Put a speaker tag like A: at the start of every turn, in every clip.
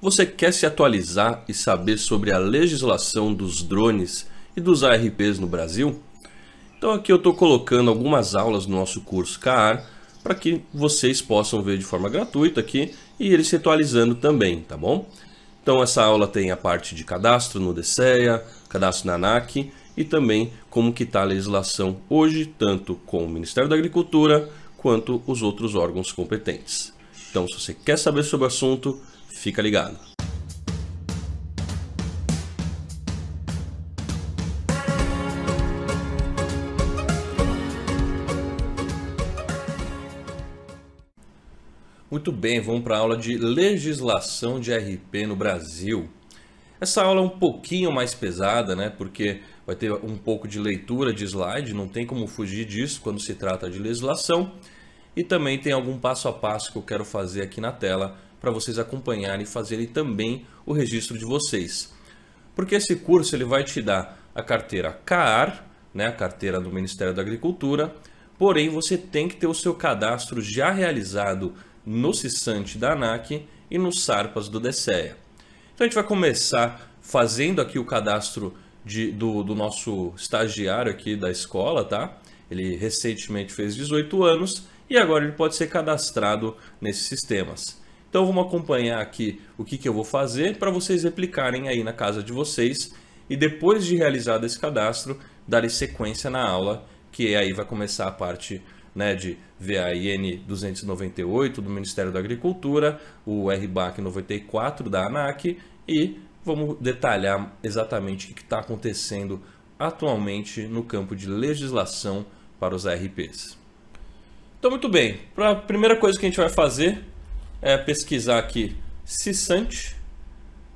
A: Você quer se atualizar e saber sobre a legislação dos drones e dos ARPs no Brasil? Então aqui eu estou colocando algumas aulas no nosso curso CAAR para que vocês possam ver de forma gratuita aqui e ele se atualizando também, tá bom? Então essa aula tem a parte de cadastro no DCEA, cadastro na ANAC e também como que está a legislação hoje, tanto com o Ministério da Agricultura quanto os outros órgãos competentes. Então se você quer saber sobre o assunto, fica ligado. Muito bem, vamos para a aula de legislação de RP no Brasil. Essa aula é um pouquinho mais pesada, né? Porque vai ter um pouco de leitura de slide, não tem como fugir disso quando se trata de legislação. E também tem algum passo a passo que eu quero fazer aqui na tela para vocês acompanharem e fazerem também o registro de vocês. Porque esse curso ele vai te dar a carteira CAAR, né, a carteira do Ministério da Agricultura, porém você tem que ter o seu cadastro já realizado no CISANT da ANAC e no SARPAS do DCEA. Então a gente vai começar fazendo aqui o cadastro do nosso estagiário aqui da escola, tá? Ele recentemente fez 18 anos e agora ele pode ser cadastrado nesses sistemas. Então vamos acompanhar aqui o que eu vou fazer para vocês replicarem aí na casa de vocês e depois de realizado esse cadastro, darem sequência na aula, que aí vai começar a parte, né, de VAN 298 do Ministério da Agricultura, o RBAC 94 da ANAC e vamos detalhar exatamente o que está acontecendo atualmente no campo de legislação para os ARPs. Então muito bem, a primeira coisa que a gente vai fazer é pesquisar aqui CISANT,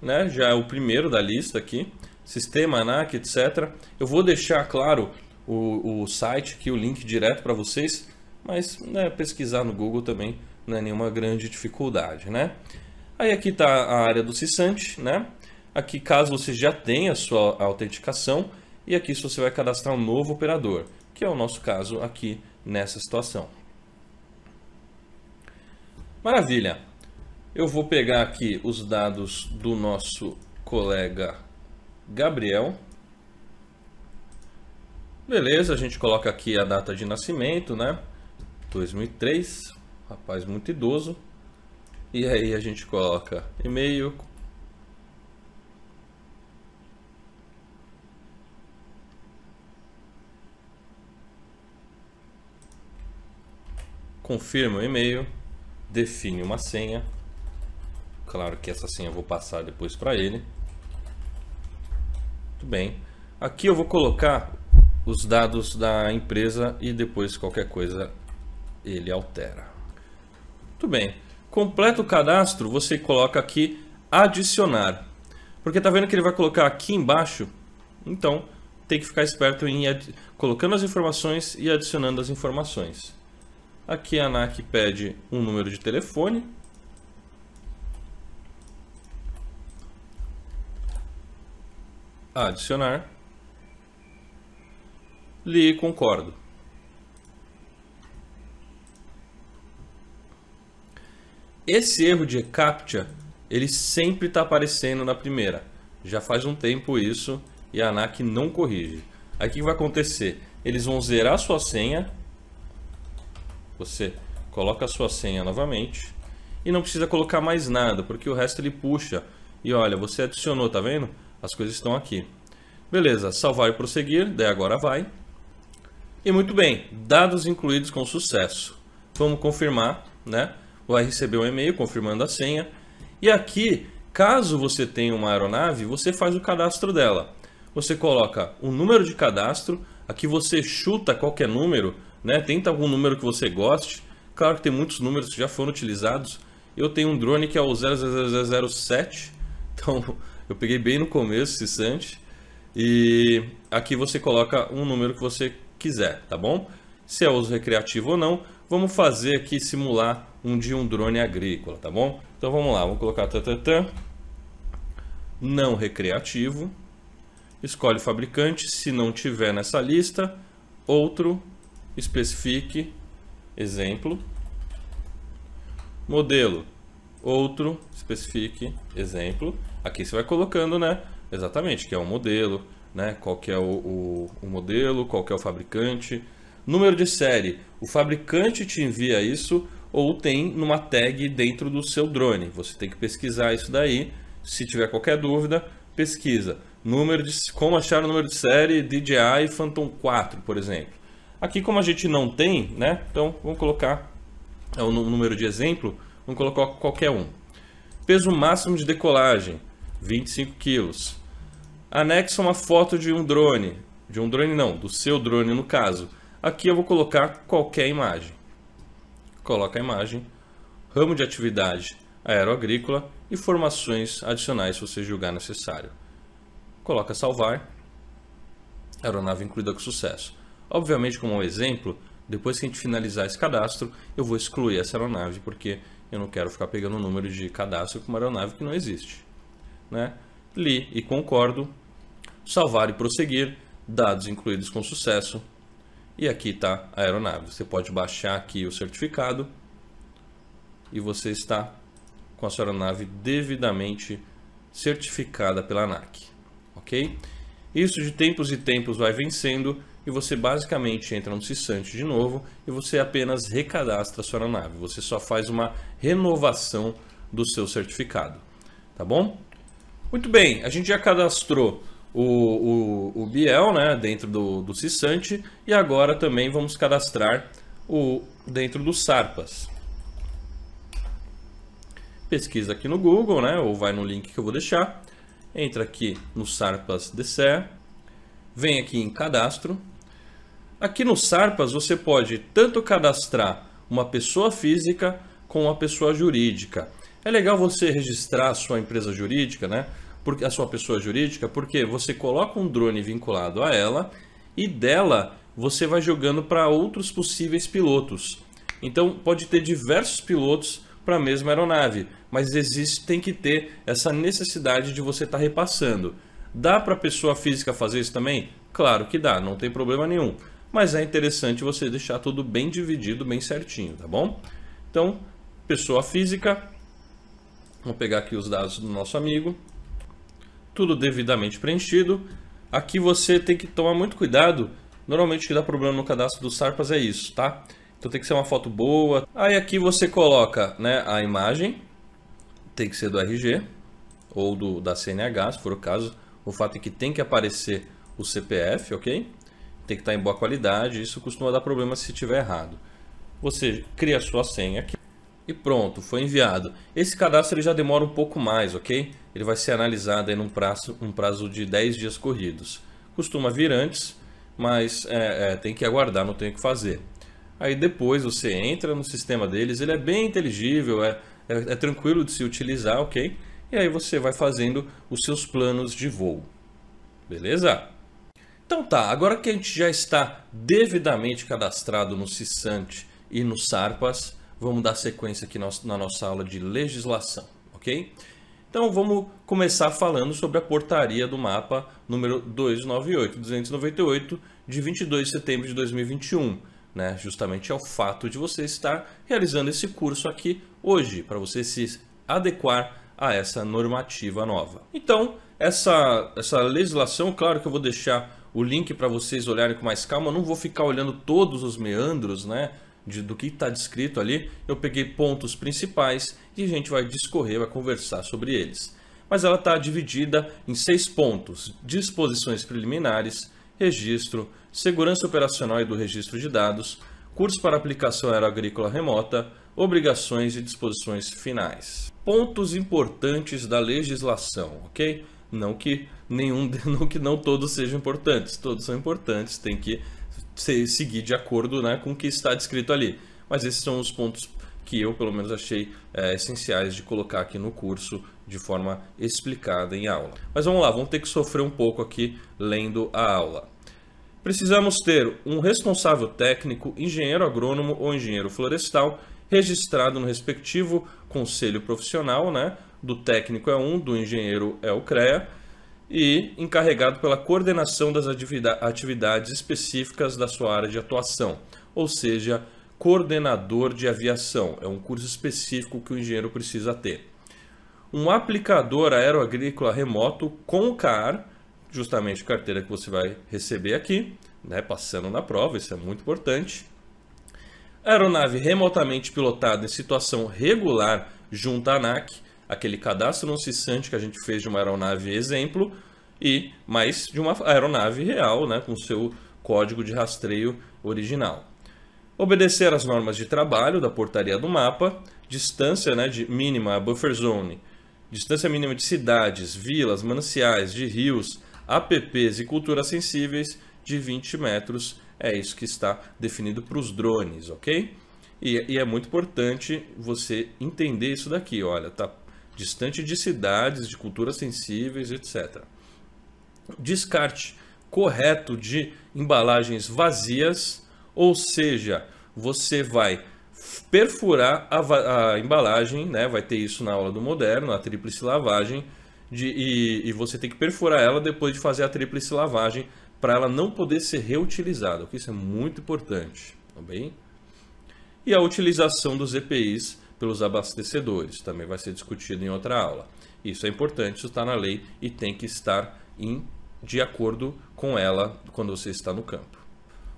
A: né? Já é o primeiro da lista aqui, Sistema ANAC, etc. Eu vou deixar, claro, o site aqui, o link direto para vocês, mas né, pesquisar no Google também não é nenhuma grande dificuldade, né? Aí aqui está a área do CISANT, né? Aqui caso você já tenha a sua autenticação e aqui se você vai cadastrar um novo operador, que é o nosso caso aqui nessa situação. Maravilha! Eu vou pegar aqui os dados do nosso colega Gabriel. Beleza, a gente coloca aqui a data de nascimento, né? 2003, rapaz muito idoso. E aí a gente coloca e-mail. Confirma o e-mail. Define uma senha. Claro que essa senha eu vou passar depois para ele. Muito bem. Aqui eu vou colocar os dados da empresa e depois qualquer coisa ele altera. Muito bem. Completa o cadastro, você coloca aqui adicionar. Porque tá vendo que ele vai colocar aqui embaixo? Então tem que ficar esperto em colocando as informações e adicionando as informações. Aqui a ANAC pede um número de telefone. Adicionar. Li e concordo. Esse erro de CAPTCHA, ele sempre está aparecendo na primeira. Já faz um tempo isso e a ANAC não corrige. Aí o que vai acontecer? Eles vão zerar a sua senha. Você coloca a sua senha novamente e não precisa colocar mais nada, porque o resto ele puxa. E olha, você adicionou, tá vendo? As coisas estão aqui. Beleza, salvar e prosseguir, daí agora vai. E muito bem, dados incluídos com sucesso. Vamos confirmar, né? Vai receber um e-mail confirmando a senha. E aqui, caso você tenha uma aeronave, você faz o cadastro dela. Você coloca o número de cadastro, aqui você chuta qualquer número, né? Tenta algum número que você goste. Claro que tem muitos números que já foram utilizados. Eu tenho um drone que é o 00007, então eu peguei bem no começo, CISANT. E aqui você coloca um número que você quiser, tá bom? Se é uso recreativo ou não, vamos fazer aqui simular um drone agrícola, tá bom? Então vamos lá, vamos colocar não recreativo. Escolhe o fabricante, se não tiver nessa lista, outro, especifique, exemplo, modelo outro, especifique, exemplo. Aqui você vai colocando, né, exatamente, que é o modelo, né, qual que é o modelo, qual que é o fabricante. Número de série, o fabricante te envia isso ou tem numa tag dentro do seu drone. Você tem que pesquisar isso daí. Se tiver qualquer dúvida, pesquisa. Como achar o número de série DJI Phantom 4, por exemplo. Aqui, como a gente não tem, né, então vamos colocar o número de exemplo, vamos colocar qualquer um. Peso máximo de decolagem, 25 kg. Anexa uma foto de um drone. De um drone não, do seu drone no caso. Aqui eu vou colocar qualquer imagem. Coloca a imagem. Ramo de atividade aeroagrícola. Informações adicionais se você julgar necessário. Coloca salvar. Aeronave incluída com sucesso. Obviamente, como um exemplo, depois que a gente finalizar esse cadastro, eu vou excluir essa aeronave, porque eu não quero ficar pegando o número de cadastro com uma aeronave que não existe, né? Li e concordo. Salvar e prosseguir. Dados incluídos com sucesso. E aqui está a aeronave. Você pode baixar aqui o certificado e você está com a sua aeronave devidamente certificada pela ANAC, ok? Isso de tempos em tempos vai vencendo e você basicamente entra no Cissante de novo e você apenas recadastra a sua aeronave. Você só faz uma renovação do seu certificado, tá bom? Muito bem, a gente já cadastrou o Biel, né, dentro do Cissante, e agora também vamos cadastrar dentro do Sarpas. Pesquisa aqui no Google, né, ou vai no link que eu vou deixar, entra aqui no Sarpas DCE, vem aqui em cadastro. Aqui no Sarpas você pode tanto cadastrar uma pessoa física com uma pessoa jurídica. É legal você registrar a sua empresa jurídica, né? Porque a sua pessoa jurídica, porque você coloca um drone vinculado a ela e dela você vai jogando para outros possíveis pilotos. Então pode ter diversos pilotos para a mesma aeronave, mas tem que ter essa necessidade de você estar repassando. Dá para a pessoa física fazer isso também? Claro que dá, não tem problema nenhum. Mas é interessante você deixar tudo bem dividido, bem certinho, tá bom? Então, pessoa física, vamos pegar aqui os dados do nosso amigo. Tudo devidamente preenchido. Aqui você tem que tomar muito cuidado. Normalmente o que dá problema no cadastro do Sarpas é isso, tá? Então tem que ser uma foto boa. Aí aqui você coloca, né, a imagem. Tem que ser do RG ou da CNH, se for o caso. O fato é que tem que aparecer o CPF, ok? Tem que estar em boa qualidade. Isso costuma dar problema se estiver errado. Você cria a sua senha aqui. E pronto, foi enviado. Esse cadastro ele já demora um pouco mais, ok? Ele vai ser analisado aí num prazo de 10 dias corridos. Costuma vir antes, mas tem que aguardar, não tem o que fazer. Aí depois você entra no sistema deles, ele é bem inteligível, é tranquilo de se utilizar, ok? E aí você vai fazendo os seus planos de voo. Beleza? Então tá, agora que a gente já está devidamente cadastrado no Cissante e no Sarpas, vamos dar sequência aqui na nossa aula de legislação, ok? Então vamos começar falando sobre a portaria do mapa número 298 de 22 de setembro de 2021, né? Justamente é o fato de você estar realizando esse curso aqui hoje, para você se adequar a essa normativa nova. Então, essa legislação, claro que eu vou deixar o link para vocês olharem com mais calma, eu não vou ficar olhando todos os meandros, né? Do que está descrito ali, eu peguei pontos principais e a gente vai discorrer, vai conversar sobre eles. Mas ela está dividida em 6 pontos: disposições preliminares, registro, segurança operacional e do registro de dados, curso para aplicação aeroagrícola remota, obrigações e disposições finais. Pontos importantes da legislação, ok? Não que não todos sejam importantes, todos são importantes, tem que seguir de acordo, né, com o que está descrito ali. Mas esses são os pontos que eu, pelo menos, achei essenciais de colocar aqui no curso de forma explicada em aula. Mas vamos lá, vamos ter que sofrer um pouco aqui lendo a aula. Precisamos ter um responsável técnico, engenheiro agrônomo ou engenheiro florestal registrado no respectivo conselho profissional, né? Do técnico é um, do engenheiro é o CREA, e encarregado pela coordenação das atividades específicas da sua área de atuação, ou seja, coordenador de aviação. É um curso específico que o engenheiro precisa ter. Um aplicador aeroagrícola remoto com o CAR, justamente a carteira que você vai receber aqui, né, passando na prova, isso é muito importante. Aeronave remotamente pilotada em situação regular junto à ANAC, aquele cadastro no CISANT que a gente fez de uma aeronave exemplo, e mais de uma aeronave real, né, com seu código de rastreio original. Obedecer às normas de trabalho da portaria do mapa, distância, né, de mínima buffer zone, distância mínima de cidades, vilas, mananciais, de rios, APPs e culturas sensíveis de 20 metros. É isso que está definido para os drones, ok? E é muito importante você entender isso daqui, olha, tá distante de cidades, de culturas sensíveis, etc. Descarte correto de embalagens vazias, ou seja, você vai perfurar a embalagem, né? Vai ter isso na aula do moderno, a tríplice lavagem, e você tem que perfurar ela depois de fazer a tríplice lavagem para ela não poder ser reutilizada, isso é muito importante, tá bem? E a utilização dos EPIs pelos abastecedores, também vai ser discutido em outra aula. Isso é importante, isso está na lei e tem que estar de acordo com ela quando você está no campo.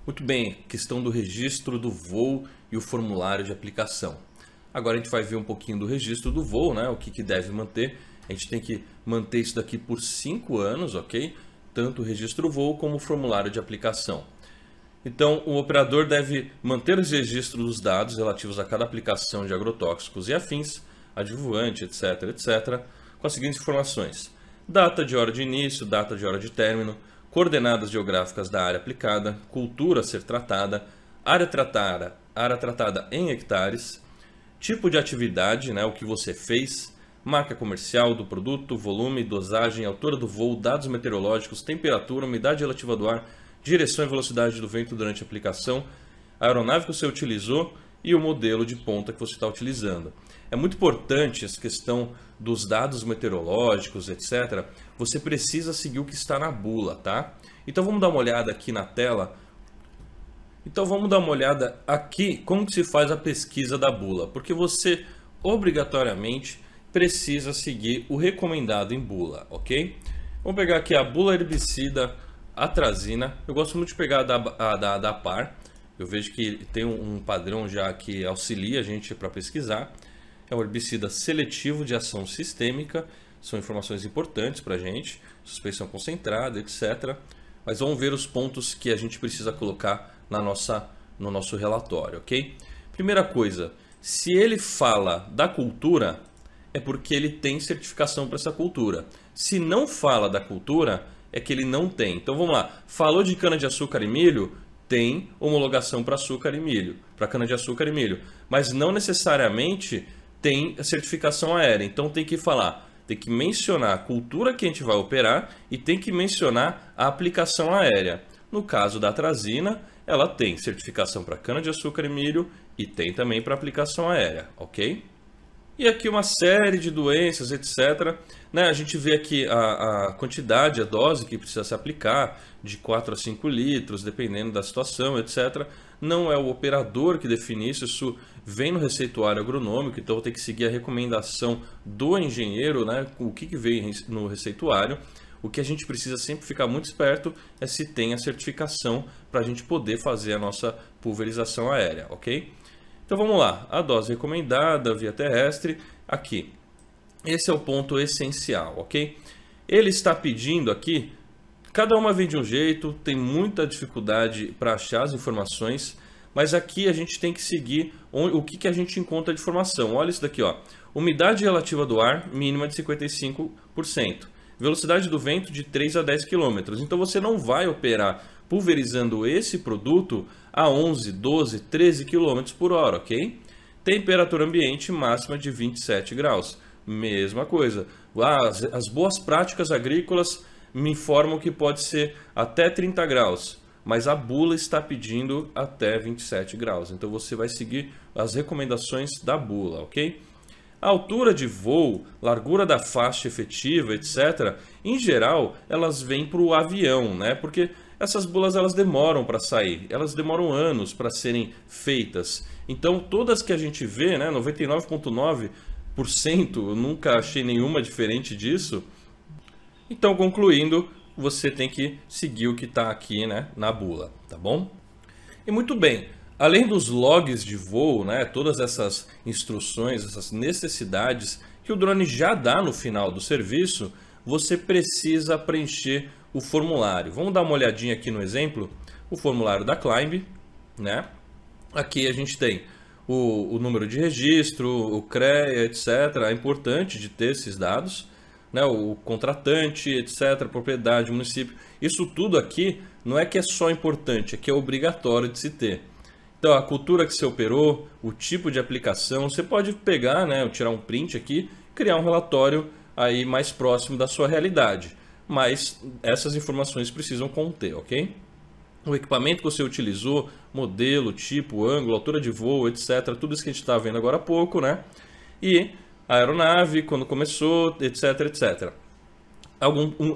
A: Muito bem, questão do registro do voo e o formulário de aplicação. Agora a gente vai ver um pouquinho do registro do voo, né? O que deve manter. A gente tem que manter isso daqui por 5 anos, ok? Tanto o registro do voo como o formulário de aplicação. Então, o operador deve manter os registros dos dados relativos a cada aplicação de agrotóxicos e afins, adjuvante, etc., etc., com as seguintes informações: data de hora de início, data de hora de término, coordenadas geográficas da área aplicada, cultura a ser tratada, área tratada em hectares, tipo de atividade, né, o que você fez, marca comercial do produto, volume, dosagem, altura do voo, dados meteorológicos, temperatura, umidade relativa do ar, direção e velocidade do vento durante a aplicação, a aeronave que você utilizou e o modelo de ponta que você está utilizando. É muito importante essa questão dos dados meteorológicos, etc. Você precisa seguir o que está na bula, tá? Então vamos dar uma olhada aqui na tela. Então vamos dar uma olhada aqui como que se faz a pesquisa da bula, porque você obrigatoriamente precisa seguir o recomendado em bula, ok? Vamos pegar aqui a bula herbicida atrazina. Eu gosto muito de pegar da Par. Eu vejo que tem um padrão já que auxilia a gente para pesquisar. É um herbicida seletivo de ação sistêmica. São informações importantes para a gente. Suspeição concentrada, etc. Mas vamos ver os pontos que a gente precisa colocar no nosso relatório, ok? Primeira coisa, se ele fala da cultura, é porque ele tem certificação para essa cultura. Se não fala da cultura, é que ele não tem. Então vamos lá. Falou de cana-de-açúcar e milho, tem homologação para açúcar e milho, para cana-de-açúcar e milho. Mas não necessariamente tem a certificação aérea. Então tem que falar, tem que mencionar a cultura que a gente vai operar e tem que mencionar a aplicação aérea. No caso da atrazina, ela tem certificação para cana-de-açúcar e milho e tem também para aplicação aérea, ok? E aqui uma série de doenças, etc. Né? A gente vê aqui a quantidade, a dose que precisa se aplicar, de 4 a 5 litros, dependendo da situação, etc. Não é o operador que define isso, isso vem no receituário agronômico, então tem que seguir a recomendação do engenheiro, né? O que vem no receituário. O que a gente precisa sempre ficar muito esperto é se tem a certificação para a gente poder fazer a nossa pulverização aérea, ok? Então vamos lá, a dose recomendada via terrestre, aqui. Esse é o ponto essencial, ok? Ele está pedindo aqui, cada uma vem de um jeito, tem muita dificuldade para achar as informações, mas aqui a gente tem que seguir o que a gente encontra de informação. Olha isso daqui, ó. Umidade relativa do ar mínima de 55%. Velocidade do vento de 3 a 10 km. Então você não vai operar pulverizando esse produto a 11, 12, 13 km por hora, ok? Temperatura ambiente máxima de 27 graus. Mesma coisa. As boas práticas agrícolas me informam que pode ser até 30 graus, mas a bula está pedindo até 27 graus. Então você vai seguir as recomendações da bula, ok? A altura de voo, largura da faixa efetiva, etc., em geral, elas vêm para o avião, né? Porque essas bulas elas demoram para sair, elas demoram anos para serem feitas. Então todas que a gente vê, né, 99,9%, eu nunca achei nenhuma diferente disso. Então, concluindo, você tem que seguir o que está aqui, né, na bula, tá bom? E muito bem, além dos logs de voo, né, todas essas instruções, essas necessidades que o drone já dá no final do serviço, você precisa preencher o formulário. Vamos dar uma olhadinha aqui no exemplo, o formulário da Climb, né? Aqui a gente tem o número de registro, o CREA, etc. É importante de ter esses dados, né? O contratante, etc. Propriedade, município. Isso tudo aqui não é que é só importante, é que é obrigatório de se ter. Então, a cultura que você operou, o tipo de aplicação, você pode pegar, né? Tirar um print aqui, criar um relatório aí mais próximo da sua realidade. Mas essas informações precisam conter, ok? O equipamento que você utilizou, modelo, tipo, ângulo, altura de voo, etc. Tudo isso que a gente está vendo agora há pouco, né? E a aeronave, quando começou, etc, etc.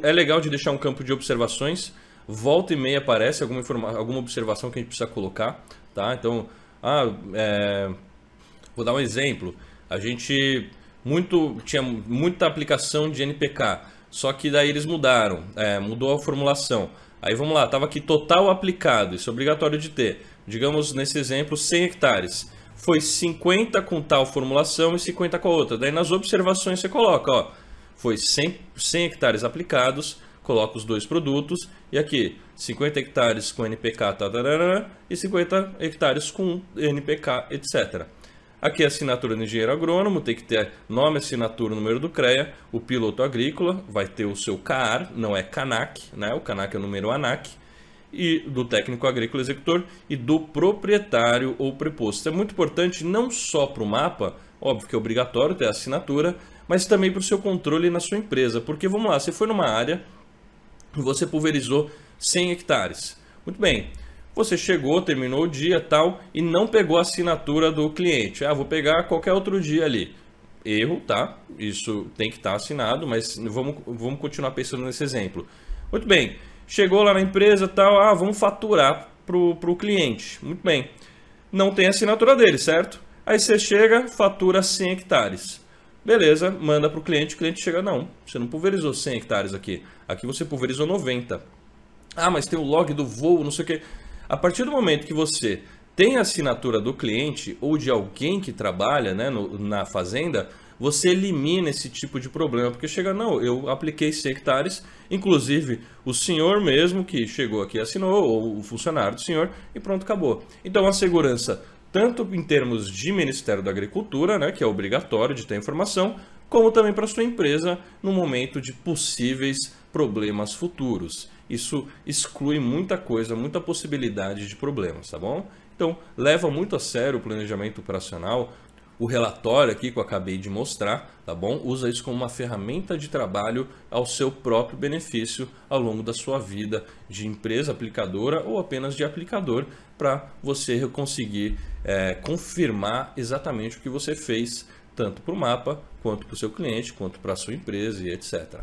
A: É legal de deixar um campo de observações. Volta e meia aparece alguma observação que a gente precisa colocar, tá? Então, vou dar um exemplo. A gente tinha muita aplicação de NPK, só que daí eles mudaram, mudou a formulação. Aí vamos lá, estava aqui total aplicado, isso é obrigatório de ter. Digamos nesse exemplo 100 hectares. Foi 50 com tal formulação e 50 com a outra. Daí nas observações você coloca, ó, foi 100 hectares aplicados, coloca os dois produtos. E aqui 50 hectares com NPK e 50 hectares com NPK, etc. Aqui a assinatura do engenheiro agrônomo, tem que ter nome, assinatura, número do CREA. O piloto agrícola vai ter o seu CAAR, não é CANAC, né? O CANAC é o número ANAC. E do técnico agrícola executor e do proprietário ou preposto. Isso é muito importante não só para o mapa, óbvio que é obrigatório ter a assinatura, mas também para o seu controle na sua empresa. Porque vamos lá, você foi numa área e você pulverizou 100 hectares. Muito bem. Você chegou, terminou o dia tal e não pegou a assinatura do cliente. Vou pegar qualquer outro dia ali. Erro, tá? Isso tem que estar assinado, mas vamos continuar pensando nesse exemplo. Muito bem, chegou lá na empresa tal, vamos faturar para o cliente. Muito bem, não tem a assinatura dele, certo? Aí você chega, fatura 100 hectares. Beleza, manda para o cliente chega, não, você não pulverizou 100 hectares aqui. Aqui você pulverizou 90. Mas tem o log do voo, não sei o que. A partir do momento que você tem a assinatura do cliente ou de alguém que trabalha, né, na fazenda, você elimina esse tipo de problema. Porque chega, não, eu apliquei 100 hectares, inclusive o senhor mesmo que chegou aqui assinou, ou o funcionário do senhor, e pronto, acabou. Então a segurança, tanto em termos de Ministério da Agricultura, né, que é obrigatório de ter informação, como também para a sua empresa no momento de possíveis problemas futuros. Isso exclui muita coisa, muita possibilidade de problemas, tá bom? Então, leva muito a sério o planejamento operacional. O relatório aqui que eu acabei de mostrar, tá bom? Usa isso como uma ferramenta de trabalho ao seu próprio benefício ao longo da sua vida de empresa aplicadora ou apenas de aplicador, para você conseguir confirmar exatamente o que você fez, tanto para o mapa, quanto para o seu cliente, quanto para a sua empresa e etc.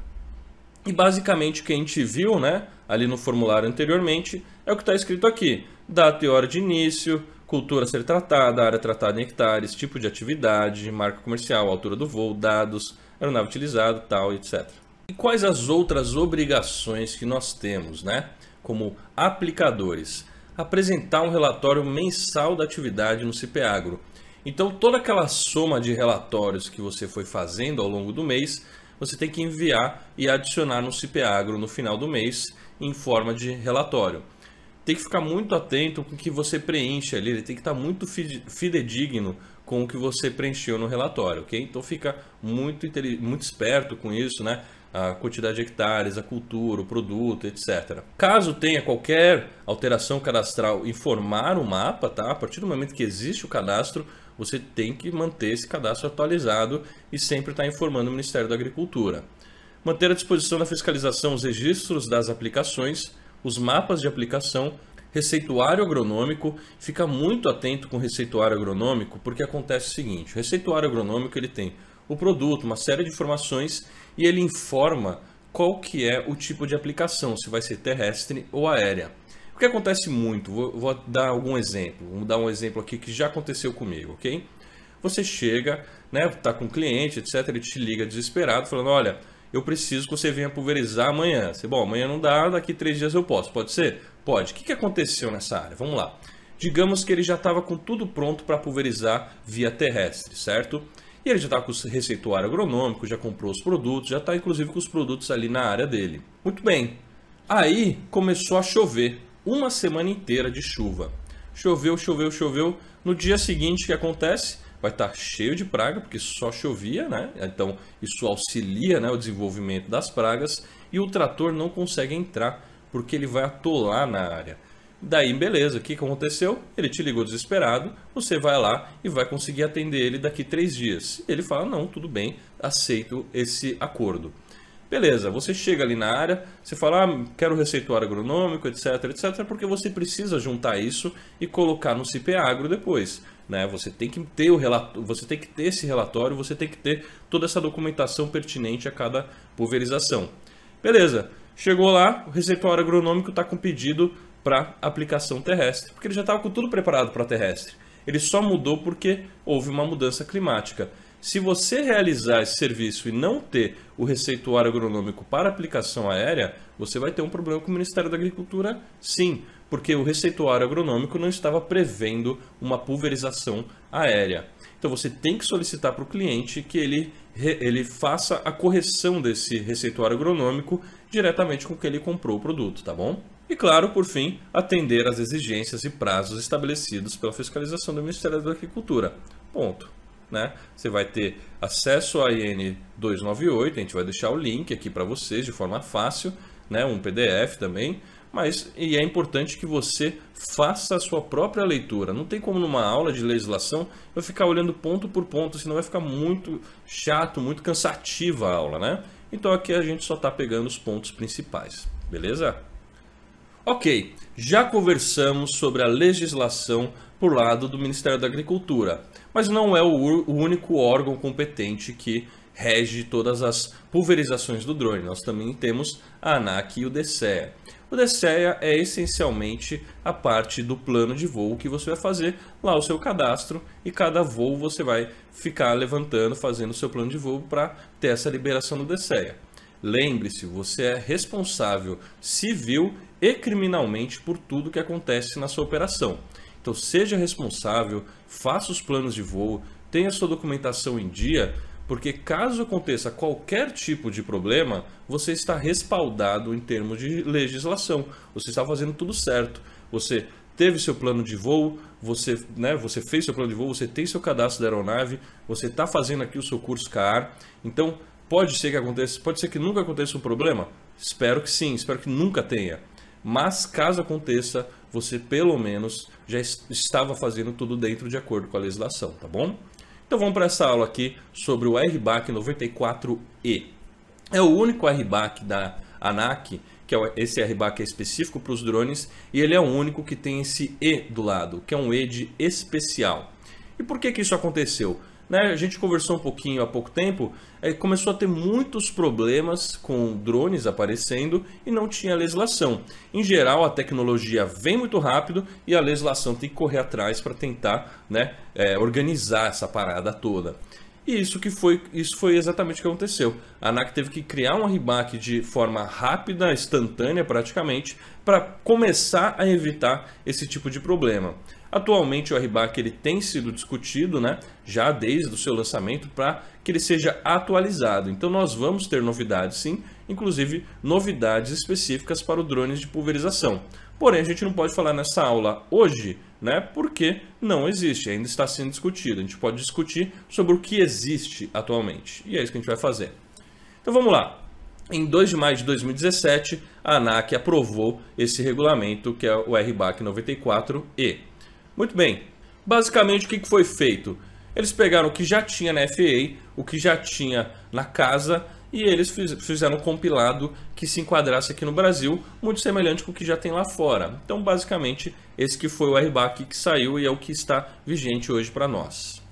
A: E basicamente o que a gente viu, né, ali no formulário anteriormente é o que está escrito aqui. Data e hora de início, cultura a ser tratada, área tratada em hectares, tipo de atividade, marca comercial, altura do voo, dados, aeronave utilizada, tal, etc. E quais as outras obrigações que nós temos, né, como aplicadores? Apresentar um relatório mensal da atividade no CIPEAGRO. Então toda aquela soma de relatórios que você foi fazendo ao longo do mês, você tem que enviar e adicionar no CIPEAGRO no final do mês em forma de relatório. Tem que ficar muito atento com o que você preenche ali, ele tem que estar muito fidedigno com o que você preencheu no relatório, ok? Então fica muito esperto com isso, né? A quantidade de hectares, a cultura, o produto, etc. Caso tenha qualquer alteração cadastral, informar o mapa, tá? A partir do momento que existe o cadastro, você tem que manter esse cadastro atualizado e sempre estar informando o Ministério da Agricultura. Manter à disposição da fiscalização os registros das aplicações, os mapas de aplicação, receituário agronômico. Fica muito atento com o receituário agronômico, porque acontece o seguinte: o receituário agronômico ele tem o produto, uma série de informações, e ele informa qual que é o tipo de aplicação, se vai ser terrestre ou aérea. O que acontece muito, vou dar algum exemplo, vou dar um exemplo aqui que já aconteceu comigo, ok? Você chega, né, tá com um cliente, etc, ele te liga desesperado, falando, olha, eu preciso que você venha pulverizar amanhã. Você, bom, amanhã não dá, daqui 3 dias eu posso, pode ser? Pode. O que aconteceu nessa área? Vamos lá. Digamos que ele já estava com tudo pronto para pulverizar via terrestre, certo? E ele já está com o receituário agronômico, já comprou os produtos, já está inclusive com os produtos ali na área dele. Muito bem. Aí começou a chover, uma semana inteira de chuva. Choveu, choveu, choveu. No dia seguinte, o que acontece? Vai estar cheio de praga, porque só chovia, né? Então isso auxilia, né, o desenvolvimento das pragas e o trator não consegue entrar, porque ele vai atolar na área. Daí, beleza, o que aconteceu? Ele te ligou desesperado, você vai lá e vai conseguir atender ele daqui 3 dias. Ele fala, não, tudo bem, aceito esse acordo. Beleza, você chega ali na área, você fala, ah, quero o receituário agronômico, etc, etc, porque você precisa juntar isso e colocar no CIPEAGRO depois. Né? Você tem que ter você tem que ter esse relatório, você tem que ter toda essa documentação pertinente a cada pulverização. Beleza, chegou lá, o receituário agronômico está com pedido para aplicação terrestre, porque ele já estava com tudo preparado para terrestre. Ele só mudou porque houve uma mudança climática. Se você realizar esse serviço e não ter o receituário agronômico para aplicação aérea, você vai ter um problema com o Ministério da Agricultura, sim, porque o receituário agronômico não estava prevendo uma pulverização aérea. Então você tem que solicitar para o cliente que ele faça a correção desse receituário agronômico diretamente com o que ele comprou o produto, tá bom? E claro, por fim, atender às exigências e prazos estabelecidos pela fiscalização do Ministério da Agricultura. Ponto. Né? Você vai ter acesso à IN 298, a gente vai deixar o link aqui para vocês de forma fácil, né? Um PDF também, e é importante que você faça a sua própria leitura. Não tem como numa aula de legislação eu ficar olhando ponto por ponto, senão vai ficar muito chato, muito cansativa a aula, né? Então aqui a gente só está pegando os pontos principais, beleza? Ok, já conversamos sobre a legislação por lado do Ministério da Agricultura, mas não é o único órgão competente que rege todas as pulverizações do drone. Nós também temos a ANAC e o DSEA. O DSEA é essencialmente a parte do plano de voo que você vai fazer lá o seu cadastro e cada voo você vai ficar levantando, fazendo o seu plano de voo para ter essa liberação do DSEA. Lembre-se, você é responsável civil e criminalmente por tudo que acontece na sua operação. Então seja responsável, faça os planos de voo, tenha sua documentação em dia, porque caso aconteça qualquer tipo de problema, você está respaldado em termos de legislação. Você está fazendo tudo certo. Você teve seu plano de voo, você fez seu plano de voo, você tem seu cadastro da aeronave, você está fazendo aqui o seu curso CAAR. Então pode ser que aconteça, pode ser que nunca aconteça um problema? Espero que sim, espero que nunca tenha. Mas caso aconteça, você pelo menos já estava fazendo tudo dentro de acordo com a legislação, tá bom? Então vamos para essa aula aqui sobre o RBAC 94E. É o único RBAC da ANAC, que é esse RBAC é específico para os drones, e ele é o único que tem esse E do lado, que é um E de especial. E por que isso aconteceu? A gente conversou um pouquinho há pouco tempo, começou a ter muitos problemas com drones aparecendo e não tinha legislação. Em geral, a tecnologia vem muito rápido e a legislação tem que correr atrás para tentar organizar essa parada toda. E isso foi exatamente o que aconteceu. A ANAC teve que criar um RBAC de forma rápida, instantânea praticamente, para começar a evitar esse tipo de problema. Atualmente o RBAC ele tem sido discutido, já desde o seu lançamento, para que ele seja atualizado. Então nós vamos ter novidades sim, inclusive novidades específicas para o drones de pulverização. Porém a gente não pode falar nessa aula hoje, porque não existe, ainda está sendo discutido. A gente pode discutir sobre o que existe atualmente e é isso que a gente vai fazer. Então vamos lá. Em 2 de maio de 2017, a ANAC aprovou esse regulamento que é o RBAC 94E. Muito bem, basicamente o que foi feito? Eles pegaram o que já tinha na FAA, o que já tinha na casa e eles fizeram um compilado que se enquadrasse aqui no Brasil, muito semelhante com o que já tem lá fora. Então basicamente esse que foi o RBAC que saiu e é o que está vigente hoje para nós.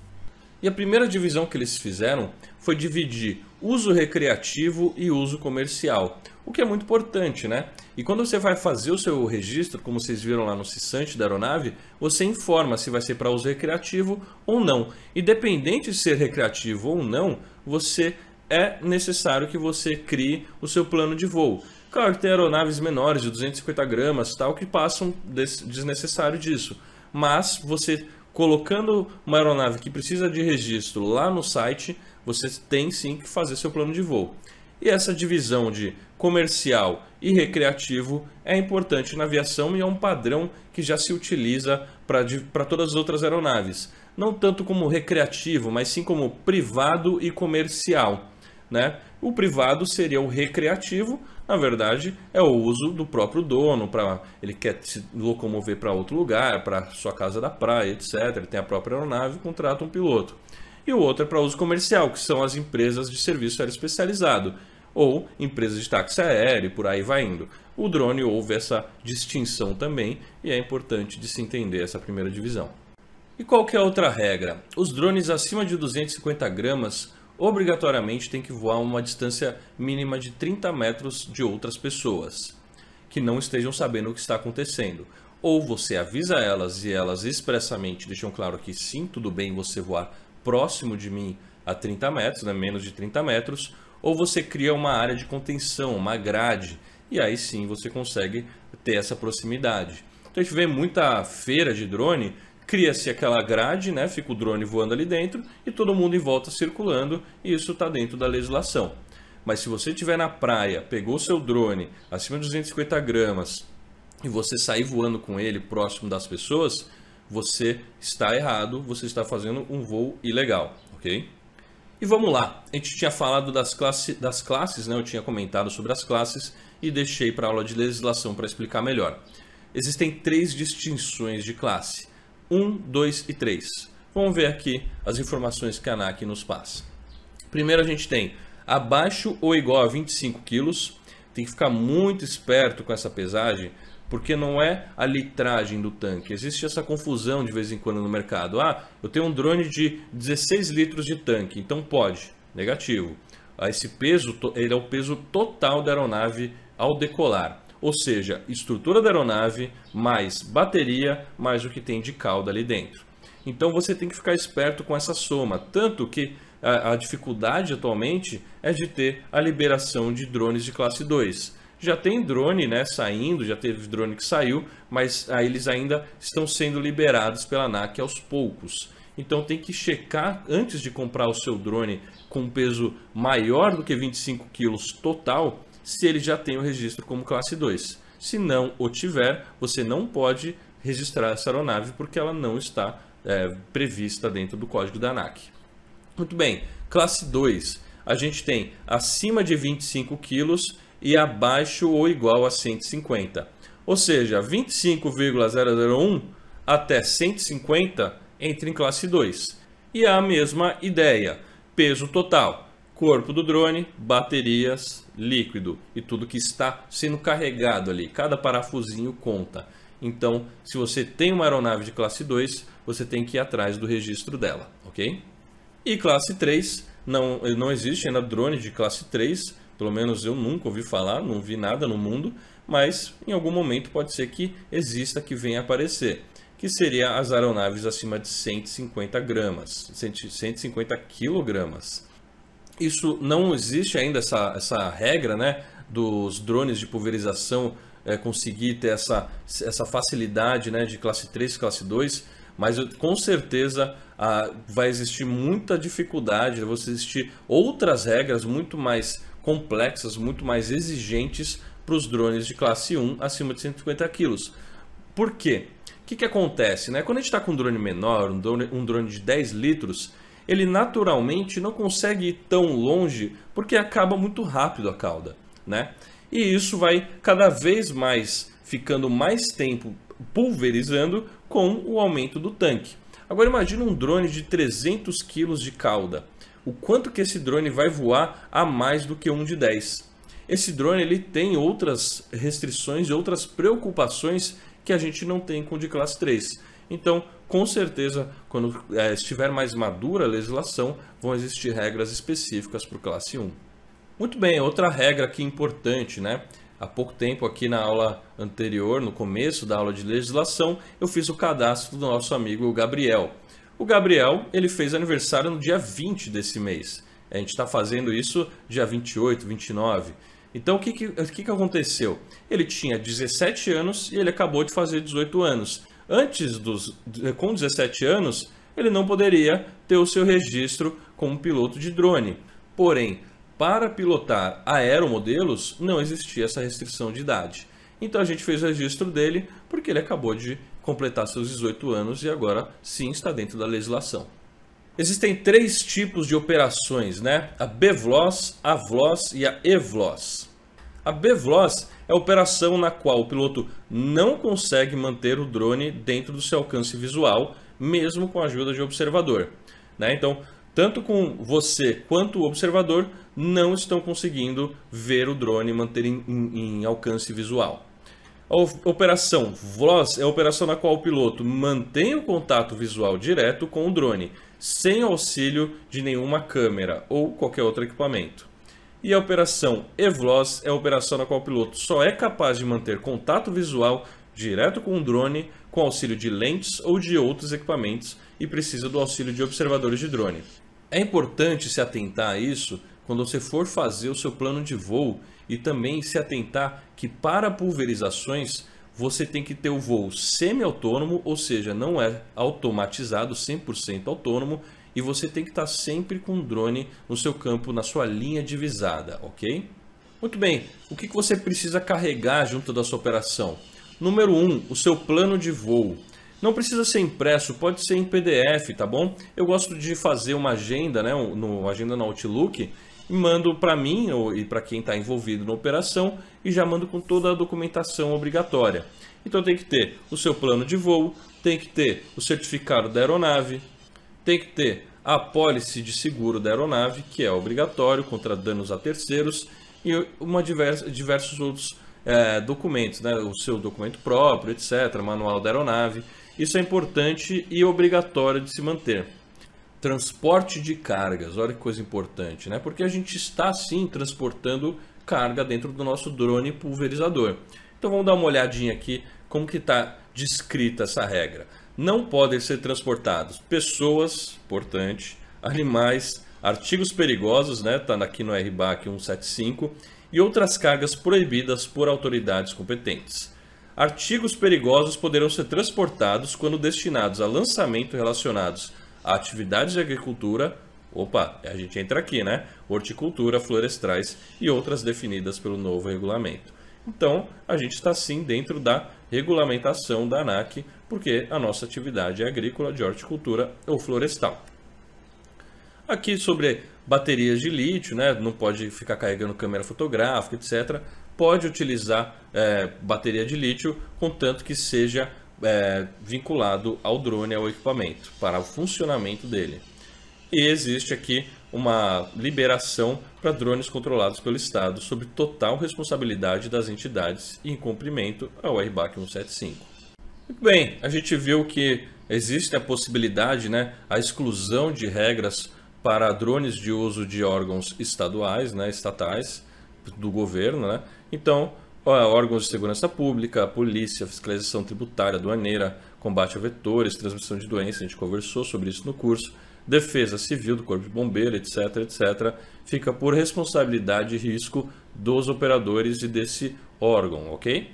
A: E a primeira divisão que eles fizeram foi dividir uso recreativo e uso comercial, o que é muito importante, né? E quando você vai fazer o seu registro, como vocês viram lá no cessante da aeronave, você informa se vai ser para uso recreativo ou não. Independente de ser recreativo ou não, é necessário que você crie o seu plano de voo. Claro que tem aeronaves menores de 250 gramas, tal, que passam desnecessário disso. Mas você colocando uma aeronave que precisa de registro lá no site, você tem sim que fazer seu plano de voo. E essa divisão de comercial e recreativo é importante na aviação e é um padrão que já se utiliza para todas as outras aeronaves. Não tanto como recreativo, mas sim como privado e comercial, né? O privado seria o recreativo, na verdade é o uso do próprio dono, ele quer se locomover para outro lugar, para sua casa da praia, etc. Ele tem a própria aeronave e contrata um piloto. E o outro é para uso comercial, que são as empresas de serviço aéreo especializado, ou empresas de táxi aéreo, por aí vai indo. O drone houve essa distinção também, e é importante de se entender essa primeira divisão. E qual que é a outra regra? Os drones acima de 250 gramas obrigatoriamente têm que voar uma distância mínima de 30 metros de outras pessoas, que não estejam sabendo o que está acontecendo. Ou você avisa elas e elas expressamente deixam claro que sim, tudo bem você voar próximo de mim a 30 metros, né, menos de 30 metros, ou você cria uma área de contenção, uma grade, e aí sim você consegue ter essa proximidade. Então a gente vê muita feira de drone, cria-se aquela grade, né, fica o drone voando ali dentro e todo mundo em volta circulando, e isso está dentro da legislação. Mas se você estiver na praia, pegou seu drone acima de 250 gramas e você sair voando com ele próximo das pessoas, você está errado, você está fazendo um voo ilegal, ok? E vamos lá, a gente tinha falado das classes, né? Eu tinha comentado sobre as classes e deixei para a aula de legislação para explicar melhor. Existem 3 distinções de classe, 1, 2 e 3. Vamos ver aqui as informações que a ANAC nos passa. Primeiro a gente tem abaixo ou igual a 25 kg, tem que ficar muito esperto com essa pesagem, porque não é a litragem do tanque. Existe essa confusão de vez em quando no mercado. Ah, eu tenho um drone de 16 litros de tanque, então pode. Negativo. Esse peso ele é o peso total da aeronave ao decolar. Ou seja, estrutura da aeronave, mais bateria, mais o que tem de cauda ali dentro. Então você tem que ficar esperto com essa soma. Tanto que a dificuldade atualmente é de ter a liberação de drones de classe 2. Já tem drone, né, saindo, já teve drone que saiu, mas aí eles ainda estão sendo liberados pela ANAC aos poucos. Então tem que checar antes de comprar o seu drone com um peso maior do que 25 kg total, se ele já tem o registro como classe 2. Se não o tiver, você não pode registrar essa aeronave porque ela não está prevista dentro do código da ANAC. Muito bem, classe 2, a gente tem acima de 25 kg e abaixo ou igual a 150. Ou seja, 25,001 até 150 entra em classe 2. E a mesma ideia, peso total, corpo do drone, baterias, líquido e tudo que está sendo carregado ali, cada parafusinho conta. Então, se você tem uma aeronave de classe 2, você tem que ir atrás do registro dela, ok? E classe 3, não existe ainda drone de classe 3, pelo menos eu nunca ouvi falar, não vi nada no mundo, mas em algum momento pode ser que exista, que venha a aparecer, que seria as aeronaves acima de 150 gramas, 150 quilogramas. Isso não existe ainda essa regra, né, dos drones de pulverização conseguir ter essa facilidade, né, de classe 3 e classe 2, mas com certeza vai existir muita dificuldade, vai existir outras regras muito mais complexas, muito mais exigentes para os drones de classe 1 acima de 150 kg. Por quê? O que acontece, né? Quando a gente está com um drone menor, um drone de 10 litros, ele naturalmente não consegue ir tão longe porque acaba muito rápido a cauda, né? E isso vai cada vez mais ficando mais tempo pulverizando com o aumento do tanque. Agora imagine um drone de 300 kg de cauda. O quanto que esse drone vai voar a mais do que um de 10. Esse drone ele tem outras restrições e outras preocupações que a gente não tem com o de classe 3. Então, com certeza, quando estiver mais madura a legislação, vão existir regras específicas para o classe 1. Muito bem, outra regra aqui importante, né? Há pouco tempo aqui na aula anterior, no começo da aula de legislação, eu fiz o cadastro do nosso amigo Gabriel. O Gabriel, ele fez aniversário no dia 20 desse mês. A gente está fazendo isso dia 28, 29. Então, o que aconteceu? Ele tinha 17 anos e ele acabou de fazer 18 anos. Com 17 anos, ele não poderia ter o seu registro como piloto de drone. Porém, para pilotar aeromodelos, não existia essa restrição de idade. Então a gente fez o registro dele porque ele acabou de completar seus 18 anos e agora sim está dentro da legislação. Existem 3 tipos de operações, né? A BVLOS, a VLOS e a EVLOS. A BVLOS é a operação na qual o piloto não consegue manter o drone dentro do seu alcance visual, mesmo com a ajuda de observador, né? Então, tanto com você quanto o observador não estão conseguindo ver o drone, manter em alcance visual. A operação VLOS é a operação na qual o piloto mantém o contato visual direto com o drone, sem auxílio de nenhuma câmera ou qualquer outro equipamento. E a operação EVLOS é a operação na qual o piloto só é capaz de manter contato visual direto com o drone, com auxílio de lentes ou de outros equipamentos e precisa do auxílio de observadores de drone. É importante se atentar a isso quando você for fazer o seu plano de voo e também se atentar que para pulverizações você tem que ter o voo semi-autônomo, ou seja, não é automatizado, 100% autônomo, e você tem que estar sempre com o drone no seu campo, na sua linha divisada, ok? Muito bem, o que você precisa carregar junto da sua operação? Número 1, o seu plano de voo. Não precisa ser impresso, pode ser em PDF, tá bom? Eu gosto de fazer uma agenda, né, uma agenda no Outlook, e mando para mim e para quem está envolvido na operação e já mando com toda a documentação obrigatória. Então tem que ter o seu plano de voo, tem que ter o certificado da aeronave, tem que ter a apólice de seguro da aeronave, que é obrigatório contra danos a terceiros, e diversos outros documentos, né? O seu documento próprio, etc., manual da aeronave. Isso é importante e obrigatório de se manter. Transporte de cargas, olha que coisa importante, né? Porque a gente está sim transportando carga dentro do nosso drone pulverizador. Então vamos dar uma olhadinha aqui como que está descrita essa regra. Não podem ser transportados pessoas, importante, animais, artigos perigosos, né? Está aqui no RBAC 175, e outras cargas proibidas por autoridades competentes. Artigos perigosos poderão ser transportados quando destinados a lançamento relacionados a atividades de agricultura, a gente entra aqui, né? Horticultura, florestais e outras definidas pelo novo regulamento. Então, a gente está sim dentro da regulamentação da ANAC, porque a nossa atividade é agrícola, de horticultura ou florestal. Aqui sobre baterias de lítio, né? Não pode ficar carregando câmera fotográfica, etc. Pode utilizar bateria de lítio, contanto que seja vinculado ao drone, ao equipamento, para o funcionamento dele. E existe aqui uma liberação para drones controlados pelo Estado, sob total responsabilidade das entidades e em cumprimento ao RBAC 175. Muito bem, a gente viu que existe a possibilidade, né, a exclusão de regras para drones de uso de órgãos estaduais, né, estatais, do governo, né? Então, órgãos de segurança pública, polícia, fiscalização tributária, aduaneira, combate a vetores, transmissão de doenças, a gente conversou sobre isso no curso, defesa civil do corpo de bombeiro, etc, etc, fica por responsabilidade e risco dos operadores e desse órgão, ok?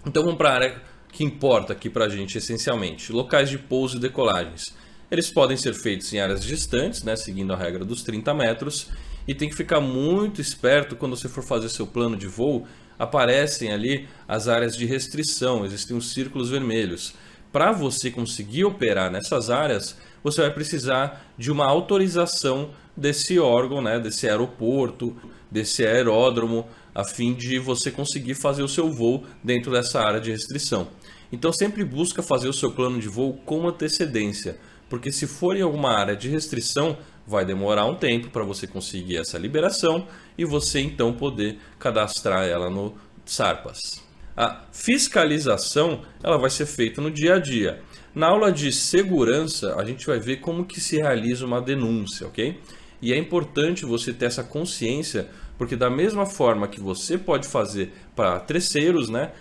A: Então vamos para a área que importa aqui para a gente essencialmente, locais de pouso e decolagens. Eles podem ser feitos em áreas distantes, né, seguindo a regra dos 30 metros, e tem que ficar muito esperto quando você for fazer seu plano de voo. Aparecem ali as áreas de restrição, existem os círculos vermelhos. Para você conseguir operar nessas áreas, você vai precisar de uma autorização desse órgão, né, desse aeroporto, desse aeródromo, a fim de você conseguir fazer o seu voo dentro dessa área de restrição. Então sempre busca fazer o seu plano de voo com antecedência, porque se for em alguma área de restrição, vai demorar um tempo para você conseguir essa liberação e você então poder cadastrar ela no SARPAS. A fiscalização ela vai ser feita no dia a dia. Na aula de segurança, a gente vai ver como que se realiza uma denúncia, ok? E é importante você ter essa consciência, porque da mesma forma que você pode fazer para terceiros, né?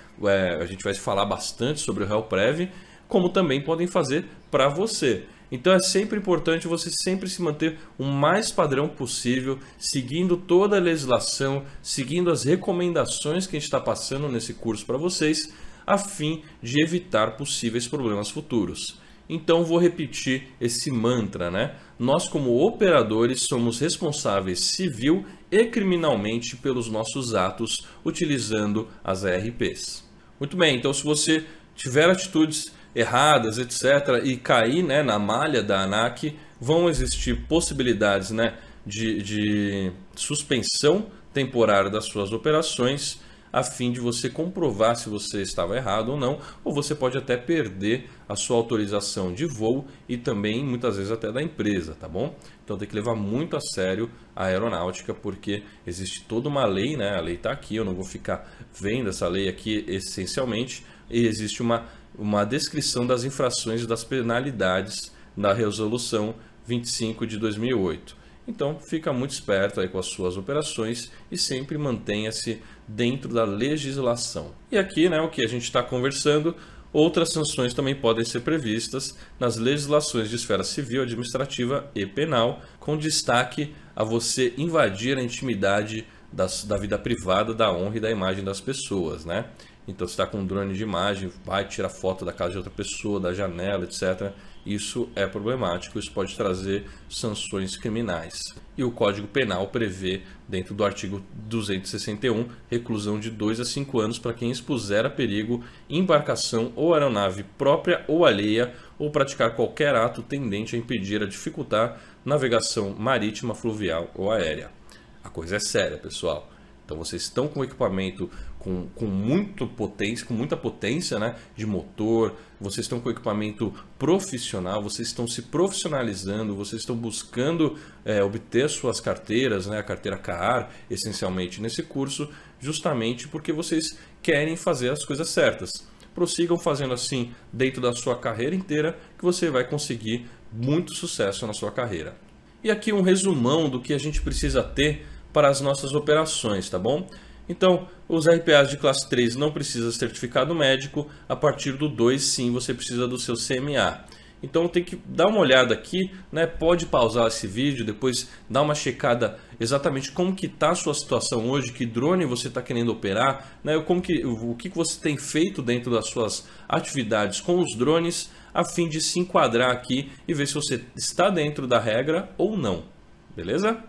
A: A gente vai falar bastante sobre o HelpPrev, como também podem fazer para você. Então é sempre importante você sempre se manter o mais padrão possível, seguindo toda a legislação, seguindo as recomendações que a gente está passando nesse curso para vocês, a fim de evitar possíveis problemas futuros. Então vou repetir esse mantra, né? Nós como operadores somos responsáveis civil e criminalmente pelos nossos atos utilizando as ERPs. Muito bem, então se você tiver atitudes erradas, etc., e cair, né, na malha da ANAC, vão existir possibilidades, né, de suspensão temporária das suas operações, a fim de você comprovar se você estava errado ou não, ou você pode até perder a sua autorização de voo e também muitas vezes até da empresa, tá bom? Então tem que levar muito a sério a aeronáutica, porque existe toda uma lei, né? A lei está aqui, eu não vou ficar vendo essa lei aqui essencialmente, e existe uma descrição das infrações e das penalidades na resolução 25 de 2008. Então fica muito esperto aí com as suas operações e sempre mantenha-se dentro da legislação. E aqui, né, o que a gente está conversando, outras sanções também podem ser previstas nas legislações de esfera civil, administrativa e penal, com destaque a você invadir a intimidade da vida privada, da honra e da imagem das pessoas, né? Então, se está com um drone de imagem, vai tirar foto da casa de outra pessoa, da janela, etc. Isso é problemático, isso pode trazer sanções criminais. E o Código Penal prevê, dentro do artigo 261, reclusão de 2 a 5 anos para quem expuser a perigo embarcação ou aeronave própria ou alheia, ou praticar qualquer ato tendente a impedir, a dificultar navegação marítima, fluvial ou aérea. A coisa é séria, pessoal. Então vocês estão com equipamento com muita potência, né, de motor, vocês estão com equipamento profissional, vocês estão se profissionalizando, vocês estão buscando obter suas carteiras, né, a carteira CAAR, essencialmente nesse curso, justamente porque vocês querem fazer as coisas certas. Prossigam fazendo assim dentro da sua carreira inteira, que você vai conseguir muito sucesso na sua carreira. E aqui um resumão do que a gente precisa ter para as nossas operações, tá bom? Então, os RPAs de classe 3 não precisa de certificado médico, a partir do 2 sim você precisa do seu CMA. Então tem que dar uma olhada aqui, né? Pode pausar esse vídeo, depois dar uma checada exatamente como que está a sua situação hoje, que drone você está querendo operar, né? O que você tem feito dentro das suas atividades com os drones, a fim de se enquadrar aqui e ver se você está dentro da regra ou não, beleza?